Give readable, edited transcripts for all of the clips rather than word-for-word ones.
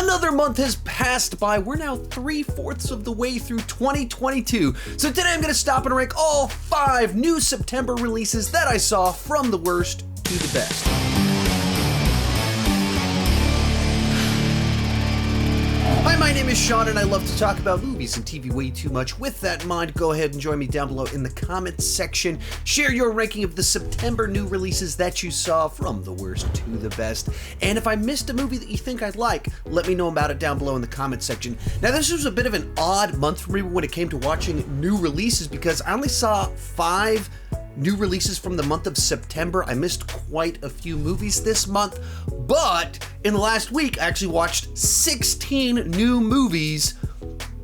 Another month has passed by. We're now 3/4 of the way through 2022. So today I'm going to stop and rank all 5 new September releases that I saw from the worst to the best. Hi, my name is Sean, and I love to talk about movies and TV way too much. With that in mind, go ahead and join me down below in the comments section. Share your ranking of the September new releases that you saw from the worst to the best. And if I missed a movie that you think I'd like, let me know about it down below in the comments section. Now, this was a bit of an odd month for me when it came to watching new releases because I only saw 5 new releases from the month of September. I missed quite a few movies this month, but in the last week, I actually watched 16 new movies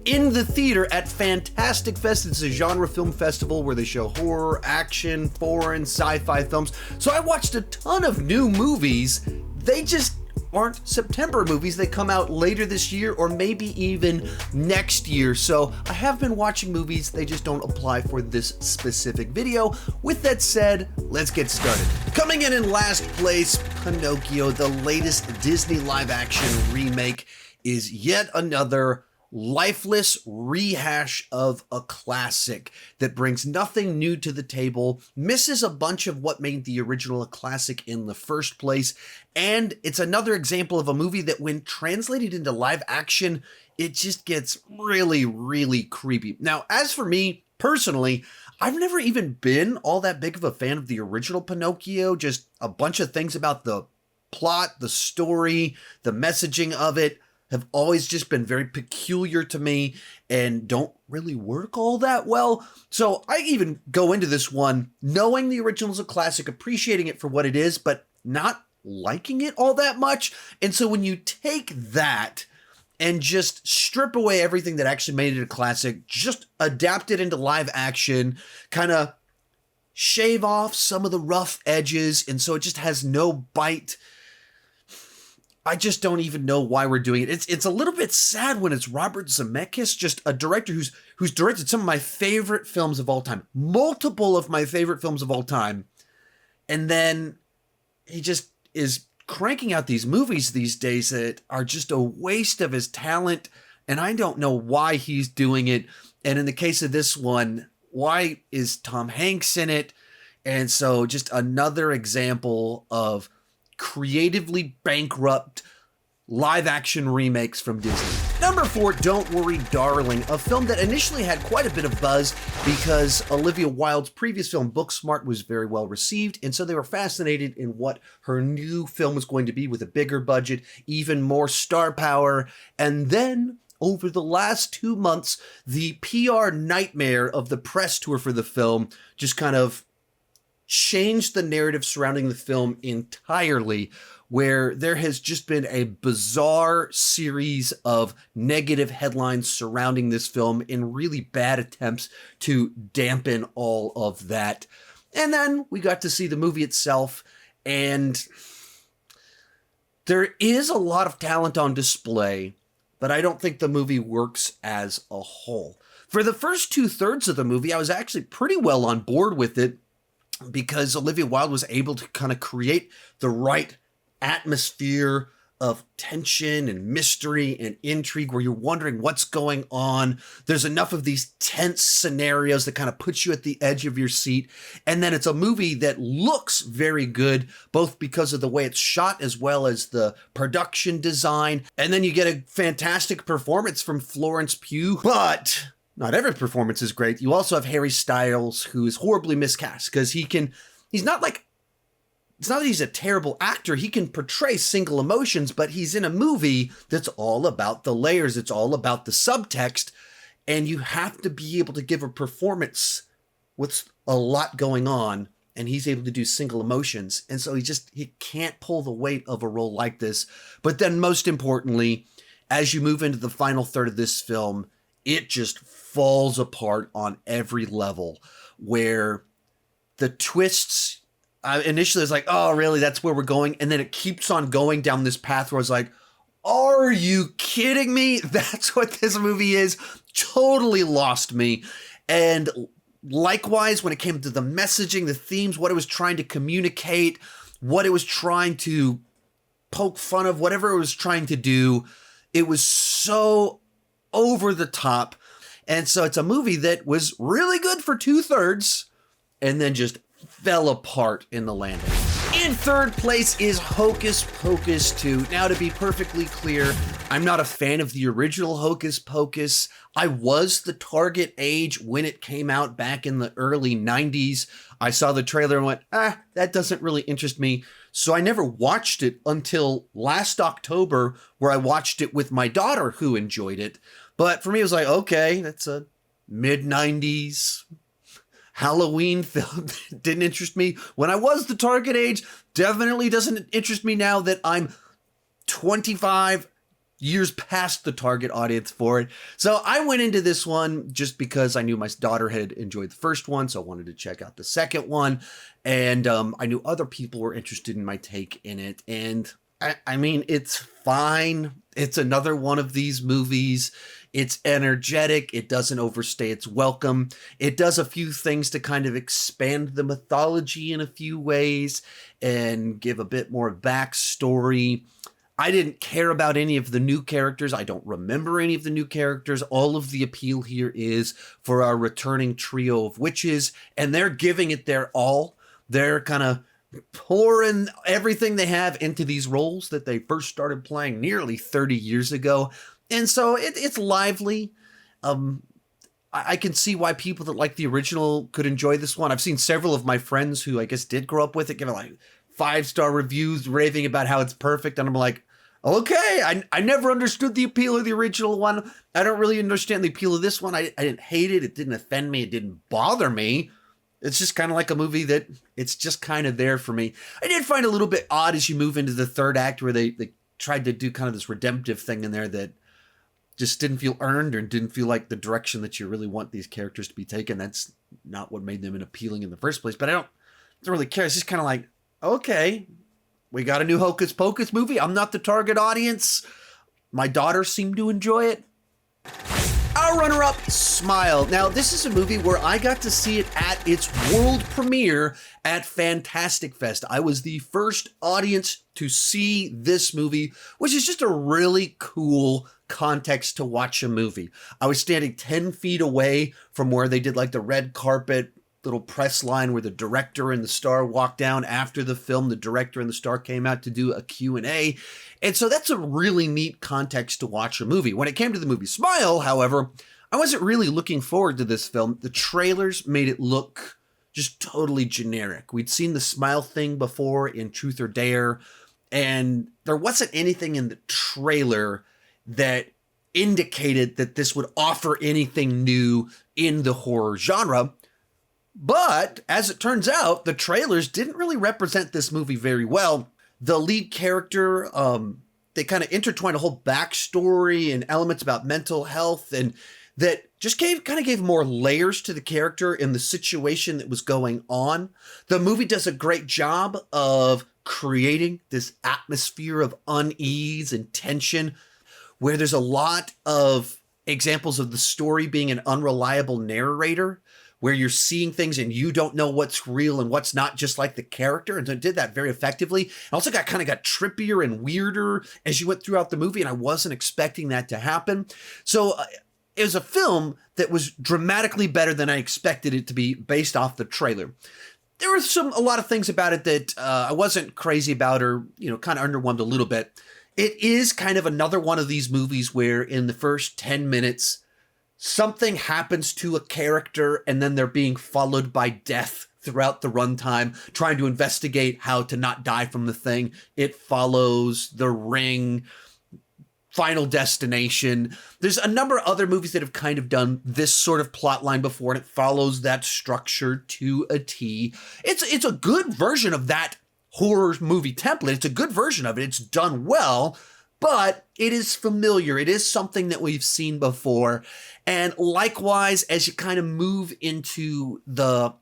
in the theater at Fantastic Fest. It's a genre film festival where they show horror, action, foreign, sci-fi films. So I watched a ton of new movies. They just aren't September movies. They come out later this year or maybe even next year. So I have been watching movies, they just don't apply for this specific video. With that said, let's get started. Coming in last place, Pinocchio, the latest Disney live action remake, is yet another lifeless rehash of a classic that brings nothing new to the table, misses a bunch of what made the original a classic in the first place, and it's another example of a movie that when translated into live action, it just gets really, really creepy. Now, as for me, personally, I've never even been all that big of a fan of the original Pinocchio, just a bunch of things about the plot, the story, the messaging of it, have always just been very peculiar to me and don't really work all that well. So I even go into this one knowing the original is a classic, appreciating it for what it is, but not liking it all that much. And so when you take that and just strip away everything that actually made it a classic, just adapt it into live action, kind of shave off some of the rough edges, and so it just has no bite, I just don't even know why we're doing it. It's a little bit sad when it's Robert Zemeckis, just a director who's directed some of my favorite films of all time, multiple of my favorite films of all time, and then he just is cranking out these movies these days that are just a waste of his talent, and I don't know why he's doing it. And in the case of this one, why is Tom Hanks in it? And so just another example of creatively bankrupt live-action remakes from Disney. Number 4, Don't Worry, Darling, a film that initially had quite a bit of buzz because Olivia Wilde's previous film, Booksmart, was very well received, and so they were fascinated in what her new film was going to be with a bigger budget, even more star power, and then over the last 2 months, the PR nightmare of the press tour for the film just kind of changed the narrative surrounding the film entirely, where there has just been a bizarre series of negative headlines surrounding this film in really bad attempts to dampen all of that. And then we got to see the movie itself, and there is a lot of talent on display, but I don't think the movie works as a whole. For the first 2/3 of the movie, I was actually pretty well on board with it, because Olivia Wilde was able to kind of create the right atmosphere of tension and mystery and intrigue where you're wondering what's going on. There's enough of these tense scenarios that kind of put you at the edge of your seat. And then it's a movie that looks very good, both because of the way it's shot as well as the production design. And then you get a fantastic performance from Florence Pugh, but not every performance is great. You also have Harry Styles, who is horribly miscast because it's not that he's a terrible actor. He can portray single emotions, but he's in a movie that's all about the layers. It's all about the subtext, and you have to be able to give a performance with a lot going on, and he's able to do single emotions. And so he can't pull the weight of a role like this. But then most importantly, as you move into the final third of this film, it just falls apart on every level, where the twists, initially it's like, oh, really, that's where we're going? And then it keeps on going down this path where it's like, are you kidding me? That's what this movie is. Totally lost me. And likewise, when it came to the messaging, the themes, what it was trying to communicate, what it was trying to poke fun of, whatever it was trying to do, It was so over the top. And so it's a movie that was really good for 2/3 and then just fell apart in the landing. In third place is Hocus Pocus 2. Now, to be perfectly clear, I'm not a fan of the original Hocus Pocus. I was the target age when it came out back in the early 90s. I saw the trailer and went, that doesn't really interest me. So I never watched it until last October, where I watched it with my daughter, who enjoyed it. But for me, it was like, okay, that's a mid-90s Halloween film. Didn't interest me when I was the target age. Definitely doesn't interest me now that I'm 25 years past the target audience for it. So I went into this one just because I knew my daughter had enjoyed the first one, so I wanted to check out the second one. And I knew other people were interested in my take in it. And I mean, it's fine. It's another one of these movies. It's energetic. It doesn't overstay its welcome. It does a few things to kind of expand the mythology in a few ways and give a bit more backstory. I didn't care about any of the new characters. I don't remember any of the new characters. All of the appeal here is for our returning trio of witches, and they're giving it their all. They're kind of pouring everything they have into these roles that they first started playing nearly 30 years ago. And so it's lively. I can see why people that like the original could enjoy this one. I've seen several of my friends who I guess did grow up with it give it like 5-star reviews, raving about how it's perfect. And I'm like, okay, I never understood the appeal of the original one. I don't really understand the appeal of this one. I didn't hate it. It didn't offend me. It didn't bother me. It's just kind of like a movie that it's just kind of there for me. I did find a little bit odd as you move into the third act where they tried to do kind of this redemptive thing in there that just didn't feel earned or didn't feel like the direction that you really want these characters to be taken. That's not what made them appealing in the first place. But I don't really care. It's just kind of like, okay, we got a new Hocus Pocus movie. I'm not the target audience. My daughter seemed to enjoy it. Our runner-up, Smile. Now, this is a movie where I got to see it at its world premiere at Fantastic Fest. I was the first audience to see this movie, which is just a really cool context to watch a movie. I was standing 10 feet away from where they did like the red carpet little press line where the director and the star walked down after the film. The director and the star came out to do a Q&A. And so that's a really neat context to watch a movie. When it came to the movie Smile, however, I wasn't really looking forward to this film. The trailers made it look just totally generic. We'd seen the Smile thing before in Truth or Dare, and there wasn't anything in the trailer that indicated that this would offer anything new in the horror genre. But as it turns out, the trailers didn't really represent this movie very well. The lead character, they kind of intertwined a whole backstory and elements about mental health, and that just gave more layers to the character in the situation that was going on. The movie does a great job of creating this atmosphere of unease and tension, where there's a lot of examples of the story being an unreliable narrator, where you're seeing things and you don't know what's real and what's not, just like the character. And so it did that very effectively. It also got trippier and weirder as you went throughout the movie, and I wasn't expecting that to happen. So it was a film that was dramatically better than I expected it to be based off the trailer. There were a lot of things about it that I wasn't crazy about, or, kind of underwhelmed a little bit. It is kind of another one of these movies where in the first 10 minutes, something happens to a character and then they're being followed by death throughout the runtime, trying to investigate how to not die from the thing. It follows The Ring, Final Destination. There's a number of other movies that have kind of done this sort of plot line before, and it follows that structure to a T. It's a good version of that horror movie template. It's a good version of it. It's done well, but it is familiar. It is something that we've seen before. And likewise, as you kind of move into the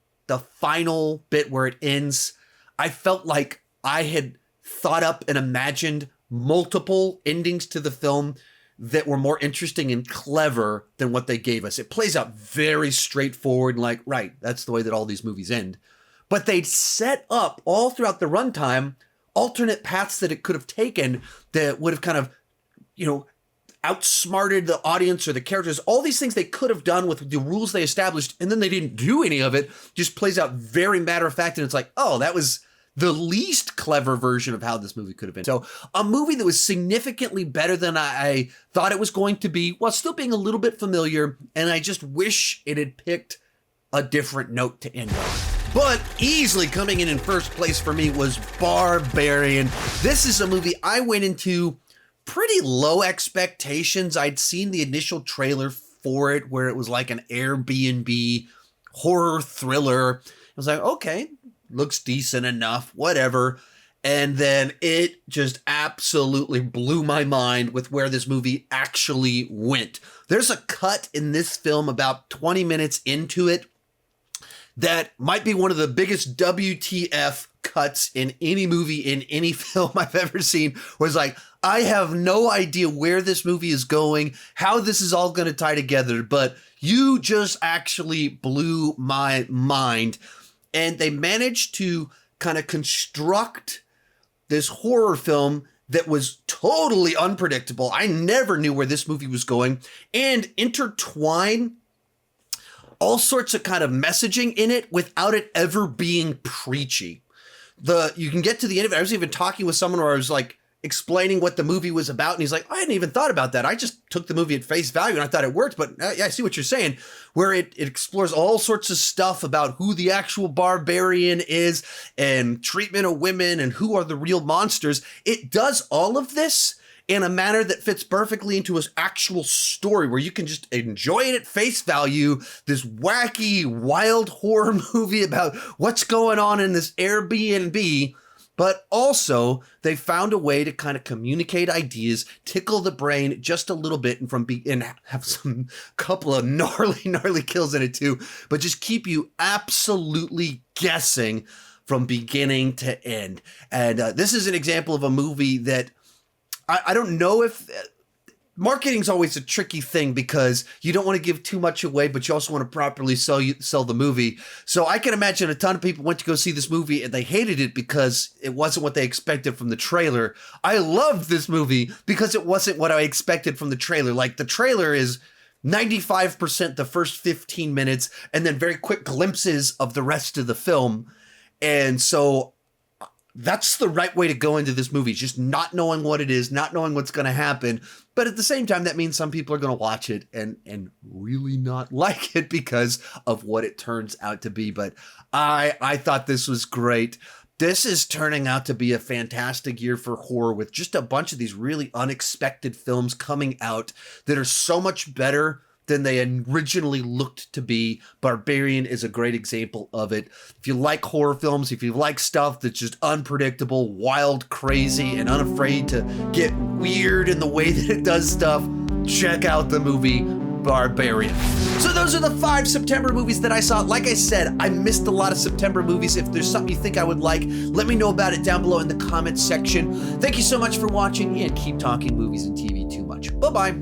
final bit where it ends, I felt like I had thought up and imagined multiple endings to the film that were more interesting and clever than what they gave us. It plays out very straightforward, like, right, that's the way that all these movies end. But they'd set up all throughout the runtime alternate paths that it could have taken that would have kind of, outsmarted the audience or the characters. All these things they could have done with the rules they established, and then they didn't do any of it. Just plays out very matter of fact, and it's like, oh, that was the least clever version of how this movie could have been. So a movie that was significantly better than I thought it was going to be, while still being a little bit familiar, and I just wish it had picked a different note to end on. But easily coming in first place for me was Barbarian. This is a movie I went into pretty low expectations. I'd seen the initial trailer for it where it was like an Airbnb horror thriller. I was like, okay, looks decent enough, whatever. And then it just absolutely blew my mind with where this movie actually went. There's a cut in this film about 20 minutes into it that might be one of the biggest WTF cuts in any movie, in any film I've ever seen, was like, I have no idea where this movie is going, how this is all going to tie together, but you just actually blew my mind. And they managed to kind of construct this horror film that was totally unpredictable. I never knew where this movie was going, and intertwine all sorts of kind of messaging in it without it ever being preachy. You can get to the end of it. I was even talking with someone where I was like explaining what the movie was about, and he's like, I hadn't even thought about that. I just took the movie at face value and I thought it worked, but yeah, I see what you're saying, where it explores all sorts of stuff about who the actual barbarian is and treatment of women and who are the real monsters. It does all of this in a manner that fits perfectly into an actual story where you can just enjoy it at face value, this wacky, wild horror movie about what's going on in this Airbnb. But also, they found a way to kind of communicate ideas, tickle the brain just a little bit, and have some couple of gnarly kills in it too, but just keep you absolutely guessing from beginning to end. And this is an example of a movie that I don't know if marketing's always a tricky thing because you don't want to give too much away, but you also want to properly sell the movie. So I can imagine a ton of people went to go see this movie and they hated it because it wasn't what they expected from the trailer. I loved this movie because it wasn't what I expected from the trailer. Like, the trailer is 95% the first 15 minutes and then very quick glimpses of the rest of the film. And so that's the right way to go into this movie, just not knowing what it is, not knowing what's going to happen. But at the same time, that means some people are going to watch it and really not like it because of what it turns out to be. But I thought this was great. This is turning out to be a fantastic year for horror, with just a bunch of these really unexpected films coming out that are so much better than they originally looked to be. Barbarian is a great example of it. If you like horror films, if you like stuff that's just unpredictable, wild, crazy, and unafraid to get weird in the way that it does stuff, check out the movie Barbarian. So those are the 5 September movies that I saw. Like I said, I missed a lot of September movies. If there's something you think I would like, let me know about it down below in the comments section. Thank you so much for watching, and keep talking movies and TV too much. Bye-bye.